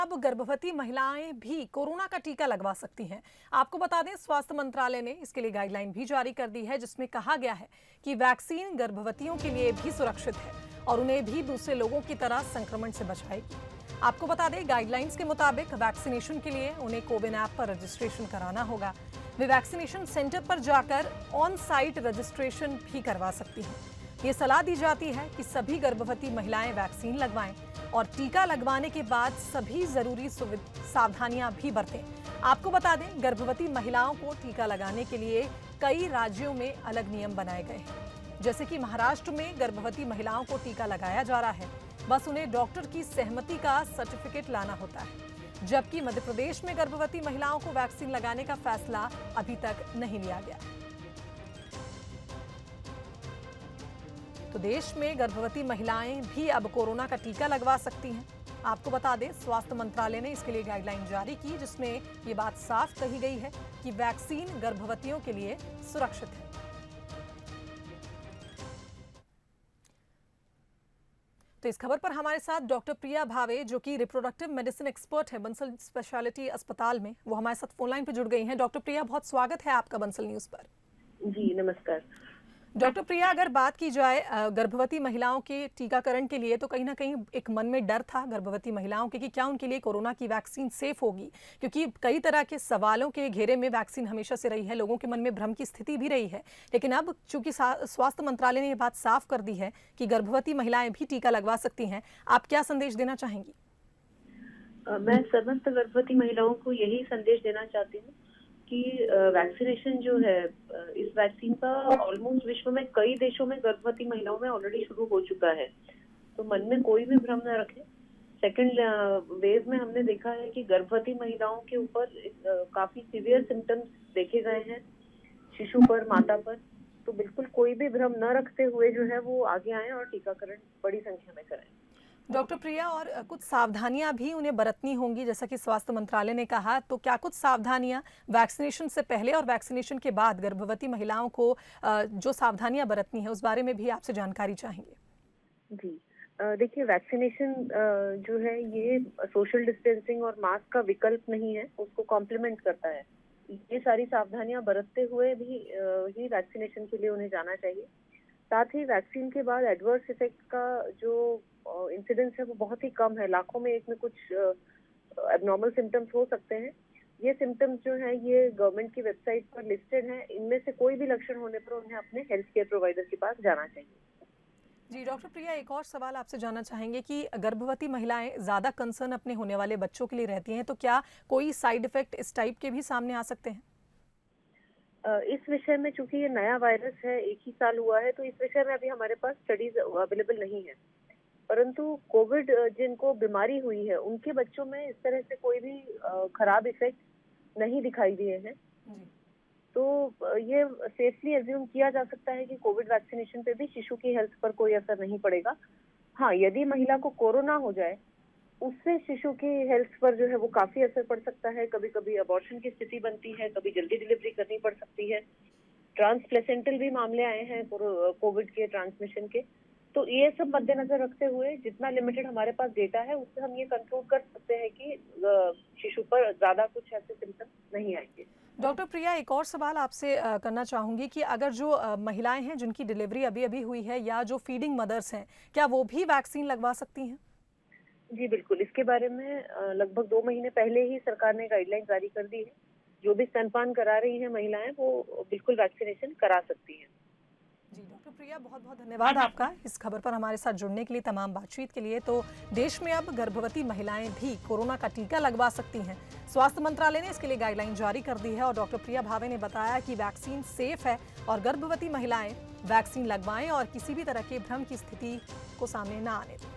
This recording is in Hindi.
अब गर्भवती महिलाएं भी कोरोना का टीका लगवा सकती हैं। आपको बता दें, स्वास्थ्य मंत्रालय ने इसके लिए गाइडलाइन भी जारी कर दी है, जिसमें कहा गया है कि वैक्सीन गर्भवतियों के लिए भी सुरक्षित है और उन्हें भी दूसरे लोगों की तरह संक्रमण से बचाएगी। आपको बता दें, गाइडलाइंस के मुताबिक वैक्सीनेशन के लिए उन्हें कोविन ऐप पर रजिस्ट्रेशन कराना होगा। वे वैक्सीनेशन सेंटर पर जाकर ऑन साइट रजिस्ट्रेशन भी करवा सकती हैं। ये सलाह दी जाती है कि सभी गर्भवती महिलाएं वैक्सीन लगवाएं और टीका लगवाने के बाद सभी जरूरी सावधानियां भी बरतें। आपको बता दें, गर्भवती महिलाओं को टीका लगाने के लिए कई राज्यों में अलग नियम बनाए गए हैं। जैसे कि महाराष्ट्र में गर्भवती महिलाओं को टीका लगाया जा रहा है, बस उन्हें डॉक्टर की सहमति का सर्टिफिकेट लाना होता है। जबकि मध्य प्रदेश में गर्भवती महिलाओं को वैक्सीन लगाने का फैसला अभी तक नहीं लिया गया। तो देश में गर्भवती महिलाएं भी अब कोरोना का टीका लगवा सकती हैं। आपको बता दें, स्वास्थ्य मंत्रालय ने इसके लिए गाइडलाइन जारी की, जिसमें ये बात साफ कही गई है कि वैक्सीन गर्भवतियों के लिए सुरक्षित है। तो इस खबर पर हमारे साथ डॉक्टर प्रिया भावे, जो कि रिप्रोडक्टिव मेडिसिन एक्सपर्ट है बंसल स्पेशलिटी अस्पताल में, वो हमारे साथ फोन लाइन पर जुड़ गई हैं। डॉक्टर प्रिया, बहुत स्वागत है आपका बंसल न्यूज पर। जी नमस्कार डॉक्टर प्रिया, अगर बात की जाए गर्भवती महिलाओं के टीकाकरण के लिए, तो कहीं ना कहीं एक मन में डर था गर्भवती महिलाओं के कि क्या उनके लिए कोरोना की वैक्सीन सेफ होगी, क्योंकि कई तरह के सवालों के घेरे में वैक्सीन हमेशा से रही है। लोगों के मन में भ्रम की स्थिति भी रही है। लेकिन अब चूंकि स्वास्थ्य मंत्रालय ने ये बात साफ कर दी है कि गर्भवती महिलाएं भी टीका लगवा सकती हैं, आप क्या संदेश देना चाहेंगी? मैं समस्त गर्भवती महिलाओं को यही संदेश देना चाहती हूँ कि वैक्सीनेशन जो है, इस वैक्सीन का ऑलमोस्ट विश्व में कई देशों में गर्भवती महिलाओं में ऑलरेडी शुरू हो चुका है, तो मन में कोई भी भ्रम न रखें। सेकंड वेव में हमने देखा है कि गर्भवती महिलाओं के ऊपर काफी सीवियर सिम्टम्स देखे गए हैं, शिशु पर, माता पर। तो बिल्कुल कोई भी भ्रम न रखते हुए जो है वो आगे आए और टीकाकरण बड़ी संख्या में करें। डॉक्टर प्रिया, और कुछ सावधानियां भी उन्हें बरतनी होंगी, जैसा कि स्वास्थ्य मंत्रालय ने कहा, तो क्या कुछ सावधानियां वैक्सीनेशन से पहले और वैक्सीनेशन के बाद गर्भवती महिलाओं को जो सावधानियां बरतनी है, उस बारे में भी आपसे जानकारी चाहेंगे? जी देखिए, वैक्सीनेशन जो है ये सोशल डिस्टेंसिंग और मास्क का विकल्प नहीं है, उसको कॉम्प्लीमेंट करता है। ये सारी सावधानियां बरतते हुए भी ही वैक्सीनेशन के लिए उन्हें जाना चाहिए। साथ ही वैक्सीन के बाद एडवर्स इफेक्ट का जो इंसिडेंस है वो बहुत ही कम है। लाखों में एक में कुछ एबनॉर्मल सिम्टम्स हो सकते हैं। ये सिम्टम्स जो है ये गवर्नमेंट की वेबसाइट पर लिस्टेड हैं। इनमें से कोई भी लक्षण होने पर उन्हें अपने हेल्थ केयर प्रोवाइडर के पास जाना चाहिए। जी डॉक्टर प्रिया, एक और सवाल आपसे जानना चाहेंगे कि गर्भवती महिलाएं ज्यादा कंसर्न अपने होने वाले बच्चों के लिए रहती हैं, तो क्या कोई साइड इफेक्ट इस टाइप के भी सामने आ सकते हैं? इस विषय में चूंकि ये नया वायरस है, 1 ही साल हुआ है, तो इस विषय में अभी हमारे पास स्टडीज अवेलेबल नहीं है। परंतु कोविड जिनको बीमारी हुई है उनके बच्चों में इस तरह से कोई भी खराब इफेक्ट नहीं दिखाई दिए हैं। तो ये सेफली एज्यूम किया जा सकता है कि कोविड वैक्सीनेशन पे भी शिशु की हेल्थ पर कोई असर नहीं पड़ेगा। हाँ, यदि महिला को कोरोना हो जाए, उससे शिशु की हेल्थ पर जो है वो काफी असर पड़ सकता है। कभी कभी अबॉर्शन की स्थिति बनती है, कभी जल्दी डिलीवरी करनी पड़ सकती है। ट्रांसप्लेसेंटल भी मामले आए हैं कोविड के ट्रांसमिशन के। तो ये सब मद्देनजर रखते हुए जितना लिमिटेड हमारे पास डेटा है, उससे हम ये कंक्लूड कर सकते हैं कि शिशु पर ज्यादा कुछ ऐसे सिम्टम्स नहीं आएंगे। डॉक्टर प्रिया, एक और सवाल आपसे करना चाहूंगी कि अगर जो महिलाएं हैं जिनकी डिलीवरी अभी अभी हुई है, या जो फीडिंग मदर्स हैं, क्या वो भी वैक्सीन लगवा सकती हैं? जी बिल्कुल, इसके बारे में लगभग 2 महीने पहले ही सरकार ने गाइडलाइन जारी कर दी है। जो भी स्तनपान करा रही हैं महिलाएं, वो बिल्कुल वैक्सीनेशन करा सकती हैं। जी डॉक्टर प्रिया, बहुत बहुत धन्यवाद आपका इस खबर पर हमारे साथ जुड़ने के लिए, तमाम बातचीत के लिए। तो देश में अब गर्भवती महिलाएं भी कोरोना का टीका लगवा सकती हैं। स्वास्थ्य मंत्रालय ने इसके लिए गाइडलाइन जारी कर दी है और डॉक्टर प्रिया भावे ने बताया कि वैक्सीन सेफ है और गर्भवती महिलाएं वैक्सीन लगवाएं और किसी भी तरह के भ्रम की स्थिति को सामने न आने दें।